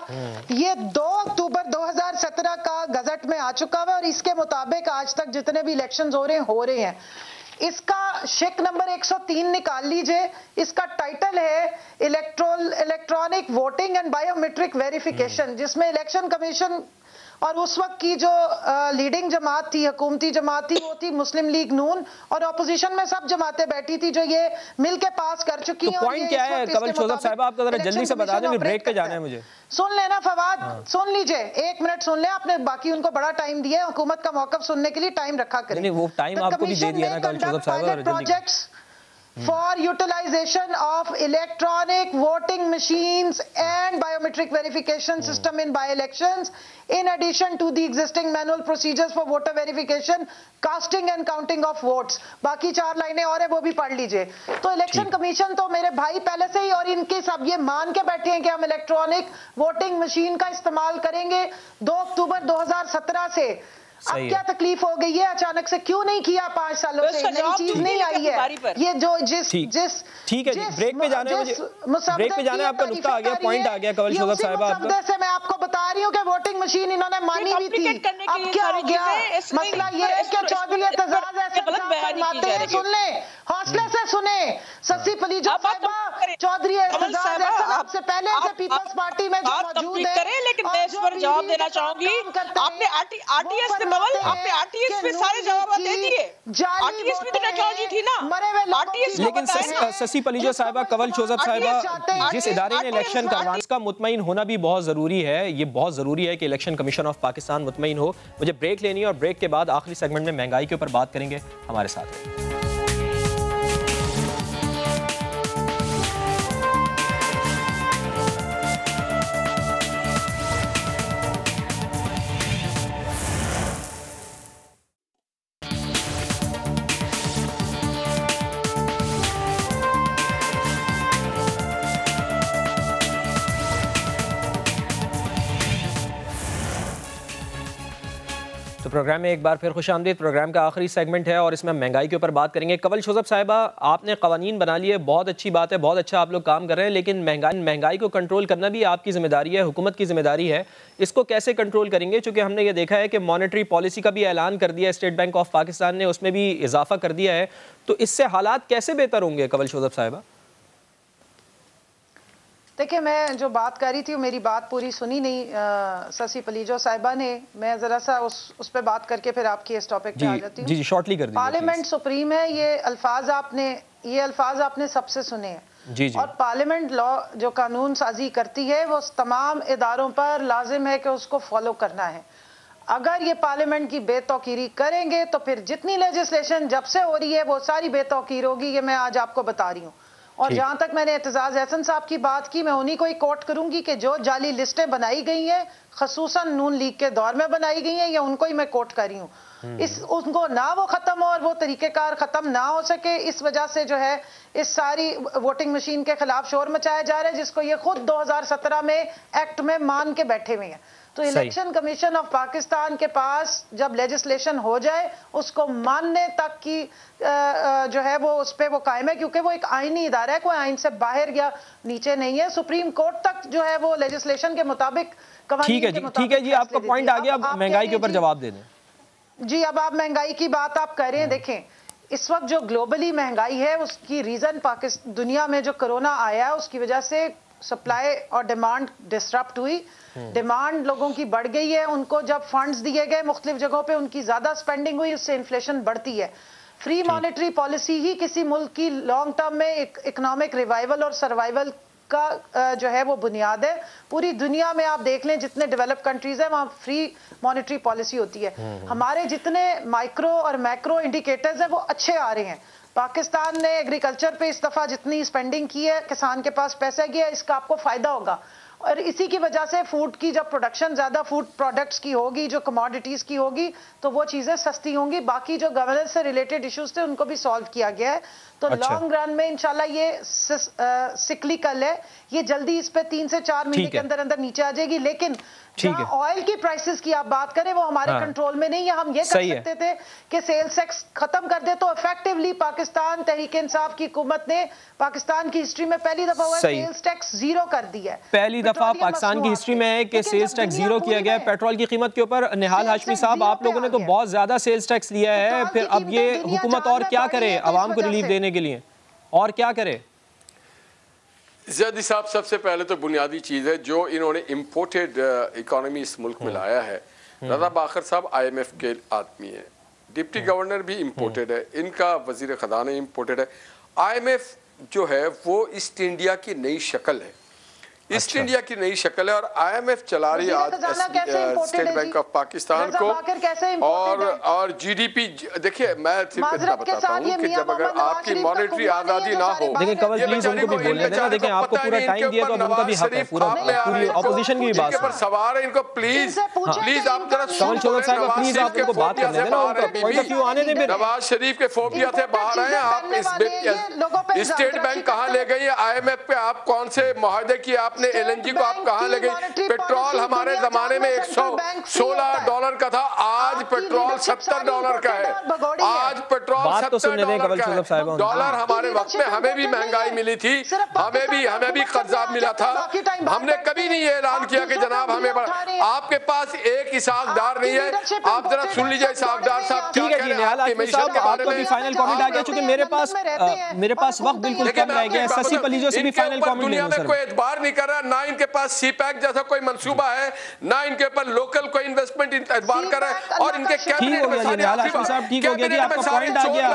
ये 2 अक्टूबर 2017 का गजट में आ चुका है, और इसके मुताबिक आज तक जितने भी इलेक्शंस हो रहे हैं। इसका शिक नंबर 103 निकाल लीजिए। इसका टाइटल है electronic voting and biometric verification, जिसमें इलेक्शन कमीशन और उस वक्त की जो लीडिंग जमात थी, हुकूमती जमात थी, वो थी मुस्लिम लीग नून, और ऑपोजिशन में सब जमातें बैठी थी जो ये मिलके पास कर चुकी हैं।
तो पॉइंट क्या है कंवल शोज़ब साहब, आप जरा जल्दी से बता दें, ब्रेक पे जाना है मुझे।
सुन लेना फवाद, सुन लीजिए, 1 मिनट सुन ले। आपने बाकी उनको बड़ा टाइम दिया है, हुकूमत का मौक़िफ़ सुनने के लिए टाइम रखा करें।
नहीं, वो टाइम आपको भी दे दिया ना कंवल शोज़ब साहब।
Projects for utilization of electronic voting machines and biometric verification system in by-elections, in addition to the existing manual procedures for voter verification, casting and counting of votes। बाकी 4 लाइनें और है, वो भी पढ़ लीजिए। तो इलेक्शन कमीशन तो मेरे भाई पहले से ही, और इनके सब ये मान के बैठे हैं कि हम इलेक्ट्रॉनिक वोटिंग मशीन का इस्तेमाल करेंगे 2 अक्टूबर 2017 से। अब क्या तकलीफ हो गई है अचानक से? क्यों नहीं किया 5 सालों से? नई चीज नहीं आई है ये जो जिस
ठीक है जी, ब्रेक पे जाने आपका नुक्ता आ गया, पॉइंट आ गया कंवल शोज़ब साहिबा आपका।
से मैं आपको बता रही हूँ कि वोटिंग मशीन इन्होंने मानी हुई थी। अब क्या हो गया? मसला ये है कि चौधरी एतजाज ऐसे हैं, सुन ले, हौसले से सुने। ससी पलीजो साहिबा, चौधरी एतजाज आपसे पहले से पीपल्स पार्टी में जो मौजूद है,
लेकिन मैं इस पर जवाब देना चाहूंगी। आपने आरटीएस आपने आरटीएस पे सारे जवाब दे दिए। आरटीएस में तो टेक्नोलॉजी थी ना, आरटीएस।
लेकिन ससी पलीजो साहिबा, कंवल शोज़ब साहिबा, जिस इदारे ने इलेक्शन करवाने का मुतमईन होना भी बहुत जरूरी है। ये बहुत जरूरी है कि इलेक्शन कमीशन ऑफ पाकिस्तान मुतमईन हो। मुझे ब्रेक लेनी है, और ब्रेक के बाद आखिरी सेगमेंट में महंगाई के ऊपर बात करेंगे। हमारे साथ प्रोग्राम में एक बार फिर खुशामदीद। प्रोग्राम का आखिरी सेगमेंट है और इसमें महंगाई के ऊपर बात करेंगे। कंवल शोज़ब साहिबा, आपने कवानीन बना लिए, बहुत अच्छी बात है, बहुत अच्छा आप लोग काम कर रहे हैं, लेकिन महंगाई को कंट्रोल करना भी आपकी जिम्मेदारी है, हुकूमत की जिम्मेदारी है। इसको कैसे कंट्रोल करेंगे? चूँकि हमने ये देखा है कि मॉनेटरी पॉलिसी का भी ऐलान कर दिया है स्टेट बैंक ऑफ पाकिस्तान ने, उसमें भी इजाफा कर दिया है, तो इससे हालात कैसे बेहतर होंगे कंवल शोज़ब साहिबा?
देखिए, मैं जो बात कर रही थी मेरी बात पूरी सुनी नहीं ससी पलीजो साहिबा ने। मैं जरा सा उस पे बात करके फिर आपकी इस टॉपिक पे आ जाती हूँ।
जी शॉर्टली कर दीजिए।
पार्लियामेंट सुप्रीम है, ये अल्फाज आपने सबसे सुने हैं।
जी।
और पार्लियामेंट लॉ जो कानून साजी करती है वो तमाम इदारों पर लाजिम है कि उसको फॉलो करना है। अगर ये पार्लियामेंट की बेतौकीरी करेंगे तो फिर जितनी लेजिस्लेशन जब से हो रही है वो सारी बेतौकीर होगी, ये मैं आज आपको बता रही हूँ। और जहां तक मैंने एतजाज एहसन साहब की बात की, मैं उन्हीं को ही कोट करूंगी कि जो जाली लिस्टें बनाई गई हैं खसूसन नून लीग के दौर में बनाई गई हैं, या उनको ही मैं कोट कर रही हूँ। उनको ना वो खत्म हो और वो तरीकेकार खत्म ना हो सके, इस वजह से जो है इस सारी वोटिंग मशीन के खिलाफ शोर मचाया जा रहा है, जिसको ये खुद 2017 में एक्ट में मान के बैठे हुए हैं। तो इलेक्शन कमीशन ऑफ पाकिस्तान के पास जब लेजिस्लेशन हो जाए उसको मानने तक की जो है वो उस पर वो कायम है, क्योंकि वो एक आईनी इदारा है, कोई आइन से बाहर या नीचे नहीं है। सुप्रीम कोर्ट तक जो है वो लेजिस्लेशन के मुताबिक
ठीक है जी, आपका पॉइंट आ गया। महंगाई के ऊपर जवाब दे दें
जी। अब आप महंगाई की बात आप कर रहे हैं, देखें इस वक्त जो ग्लोबली महंगाई है उसकी रीजन पाकिस्तान दुनिया में जो कोरोना आया है उसकी वजह से सप्लाई और डिमांड डिसरप्ट हुई। डिमांड लोगों की बढ़ गई है, उनको जब फंड्स दिए गए मुख्तलिफ जगहों पे उनकी ज्यादा स्पेंडिंग हुई, उससे इन्फ्लेशन बढ़ती है। फ्री मॉनेटरी पॉलिसी ही किसी मुल्क की लॉन्ग टर्म में इकोनॉमिक रिवाइवल और सर्वाइवल का जो है वो बुनियाद है। पूरी दुनिया में आप देख लें जितने डेवलप कंट्रीज हैं वहाँ फ्री मॉनेटरी पॉलिसी होती है। हमारे जितने माइक्रो और मैक्रो इंडिकेटर्स हैं वो अच्छे आ रहे हैं। पाकिस्तान ने एग्रीकल्चर पे इस दफा जितनी स्पेंडिंग की है, किसान के पास पैसा गया, इसका आपको फायदा होगा। और इसी की वजह से फूड की जब प्रोडक्शन ज्यादा फूड प्रोडक्ट्स की होगी, जो कमोडिटीज की होगी, तो वो चीजें सस्ती होंगी। बाकी जो गवर्नेंस से रिलेटेड इश्यूज थे उनको भी सॉल्व किया गया है। तो लॉन्ग रन में इंशाल्लाह ये सिक्लिकल है, ये जल्दी इस पे 3 से 4 महीने के अंदर अंदर नीचे आ जाएगी। लेकिन ऑयल की प्राइसेस की आप बात करें वो हमारे कंट्रोल में नहीं है। हम ये कर सकते थे कि सेल्स टैक्स खत्म कर दे, तो इफेक्टिवली पाकिस्तान तहरीक इंसाफ की हुकूमत ने पाकिस्तान की हिस्ट्री में पहली दफा हुआ सेल्स टैक्स जीरो कर दिया है।
पहली दफा पाकिस्तान की हिस्ट्री में है कि सेल्स टैक्स जीरो किया गया है। पेट्रोल की कीमत के ऊपर निहाल हाशमी साहब, आप लोगों ने तो बहुत ज्यादा सेल्स टैक्स लिया है, फिर अब ये हुकूमत और क्या करे आवाम को रिलीफ देने के लिए, और क्या करे?
ज़ैदी साहब, सबसे पहले तो बुनियादी चीज़ है जो इन्होंने इम्पोर्टेड इकोनॉमी इस मुल्क में लाया है। रज़ा बाखर साहब IMF के आदमी है, डिप्टी गवर्नर भी इम्पोर्टेड है, इनका वज़ीर ख़जाना इम्पोर्टेड है। IMF जो है वो ईस्ट इंडिया की नई शक्ल है, ईस्ट इंडिया की नई शक्ल है। और IMF चला रही है आज स्टेट बैंक ऑफ पाकिस्तान को, और GDP देखिए, मैं सिर्फ इतना बताता हूँ कि जब अगर आपकी मॉनेटरी आज़ादी ना हो,
देखिए कवल प्लीज उनको भी बोलने देना, देखिए आपको पूरा टाइम दिया तो उनका भी हक है, पूरी ऑपोजिशन की भी बात है।
सवाल है इनको, प्लीज आप जरा
कवल शोज़ब साहब प्लीज आप उनको बात करने देना, उनका पॉइंट ऑफ व्यू आने दें।
नवाज शरीफ के फोबिया से बाहर आए आप। इस स्टेट बैंक कहाँ ले गई है? IMF पे आप कौन से मुआहदे किए आपने? LNG को आप कहां ले गए? पेट्रोल हमारे जमाने में $116 का था, आज पेट्रोल $70 का है। आज पेट्रोल $70 का है। डॉलर हमारे वक्त में हमें भी महंगाई मिली थी, हमें भी कर्जा मिला था। हमने कभी नहीं ये ऐलान किया कि जनाब हमें आपके पास एक हिसाबदार नहीं है। आप जरा सुन लीजिए हिसाबदार साहब।
ठीक है जी, निहाल हाशमी साहब आपका भी फाइनल कमेंट आ गया, चूंकि मेरे पास वक्त बिल्कुल कम रह गया है। ससी पलीजो से भी फाइनल कमेंट लेना सर।
कोई एतबार नहीं कर रहा, ना इनके पास CPEC जैसा कोई मंसूबा है, ना इनके ऊपर लोकल कोई इन्वेस्टमेंट एतबार कर रहा है। और इनके कैबिनेट में
निहाल हाशमी साहब ठीक हो गया जी, आपका पॉइंट आ गया।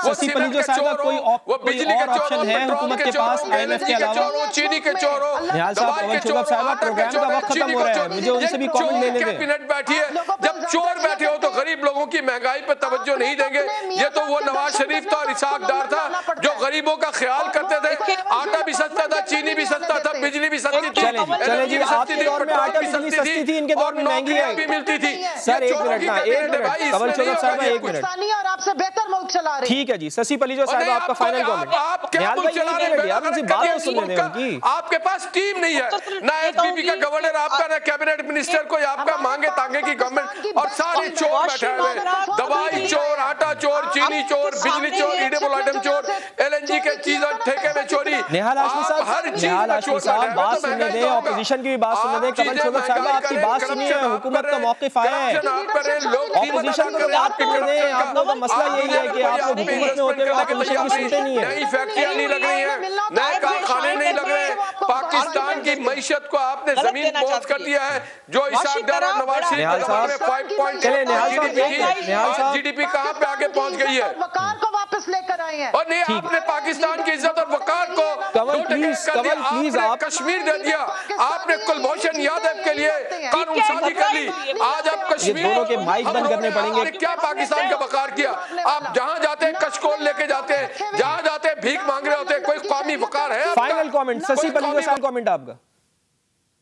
ससी पलीजो साहब कोई और ऑप्शन है हुकूमत के पास IMF के अलावा?
चीनी के चोर हो,
निहाल साहब, कवल शोज़ब साहब प्रोग्राम का वक्त खत्म हो रहा है, मुझे उनसे भी कमेंट लेने दें।
कैबिनेट बैठी है, जब चोर बैठे हो तो गरीब लोगों की महंगाई पर तवज्जो नहीं देंगे। ये तो वो नवाज शरीफ था और इसाक डार था जो गरीबों का ख्याल करते थे। आटा भी सस्ता था, चीनी भी सस्ता सस्ता था, बिजली भी सस्ती थी,
चले जी, आपके दौर में आटा बिजली सस्ती थी, इनके दौर में महंगी है,
भी मिलती थी।
सर एक मिनट ना, एक मिनट कमल चौधरी साहब, एक मिनट,
और आपसे बेहतर मुल्क चला रही।
ठीक है जी, शशि पलिजो साहब आपका फाइनल कमेंट। निहाल भाई एक मिनट, आप उनसे बात तो सुनने दें उनकी।
आपके पास टीम नहीं है, ना एसपीपी का गवर्नर आपका, ना कैबिनेट मिनिस्टर कोई आपका, मांगे तांगे की गवर्नमेंट, और सारे चोर बैठे हुए, दवाई चोर, आटा चोर, चीनी चोर, बिजली चोर, ईडेबल आइटम चोर, एलएनजी के चीजों ठेके में चोरी।
निहाल हाशमी साहब बात सुनने दें, ऑपोजिशन की भी बात सुनने दें। कमल चौधरी साहब आपकी बात सुनिए, हुकूमत का मौक़िफ़ आया है, ऑपोजिशन को बात करने दें। आप लोगों का मसला यही है कि आप लोग हुकूमत में होते हुए ऑपोजिशन की सुनते नहीं है।
नई फैक्ट्रियां नहीं लग रही हैं, नए कारखाने नहीं लग रहे, पाकिस्तान की मईशत को आपने जमीन बोझ कर दिया है। जो इशाक डार और नवाज शरीफ के दौर में 5.6 जीडीपी कहां पे आगे पहुंच गई है,
वकार को वापस लेकर आए हैं।
और नहीं आपने पाकिस्तान की इज्जत और वकार को
प्लीज आप
कश्मीर दे दिया, आपने कुलभूषण यादव के लिए कानून साजी कर ली, आज आप कश्मीर
दोनों के माइक बंद करने पड़ेंगे।
क्या पाकिस्तान का वकार किया? आप जहां जाते हैं कशकोल लेके जाते हैं, जहां जाते हैं भीख मांग रहे होते हैं, कोई कौमी वकार है?
फाइनल कमेंट शशि पलिजो साहब, कमेंट आपका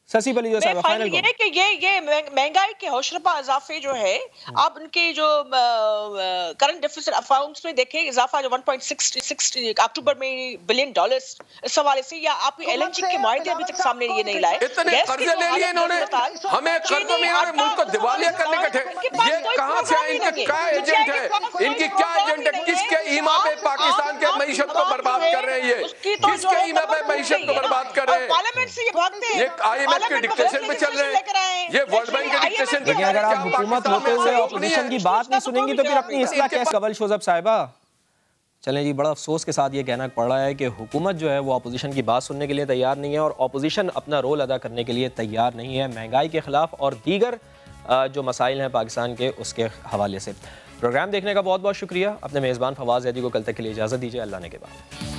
शशि पलिजो साहब, फाइनल
ये है कि ये महंगाई के होशरबा इजाफे जो है, आप उनके जो करंट डेफिसिट अकाउंट्स में देखें, इजाफा जो 1.6 अक्टूबर में बिलियन डॉलर्स, इस हवाले से, या आप एलएनजी के मुआहदे अभी तक सामने ये नहीं लाए,
इतने कर्जे ले लिए इन्होंने, हमें कर्जों में यार मुल्क को दिवालिया करने का ये कहां से आए? इनके क्या एजेंट है, इनकी क्या एजेंट है, किसके ईमा पे पाकिस्तान के मईशत को बर्बाद कर रहे हैं, ये किसके ईमा पे मईशत को बर्बाद कर रहे हैं?
पार्लियामेंट से ये भागते हैं,
ये IMF के डिक्टेशन पे चल रहे हैं, ये वर्ल्ड बैंक के डिक्टेशन पे।
अगर आप हुकूमत होते हुए ऑपोजिशन की बात नहीं सुनेंगी तो फिर अपनी इस्लाह कैसे? कमल शोजब साहिबा, चलें जी, बड़ा अफसोस के साथ ये कहना पड़ रहा है कि हुकूमत जो है वो अपोजिशन की बात सुनने के लिए तैयार नहीं है और अपोजिशन अपना रोल अदा करने के लिए तैयार नहीं है महंगाई के खिलाफ और दीगर जो मसाइल हैं पाकिस्तान के, उसके हवाले से। प्रोग्राम देखने का बहुत बहुत शुक्रिया। अपने मेज़बान फवाज़ ज़ैदी को कल तक के लिए इजाज़त दीजिए। अल्लाह ने के बाद।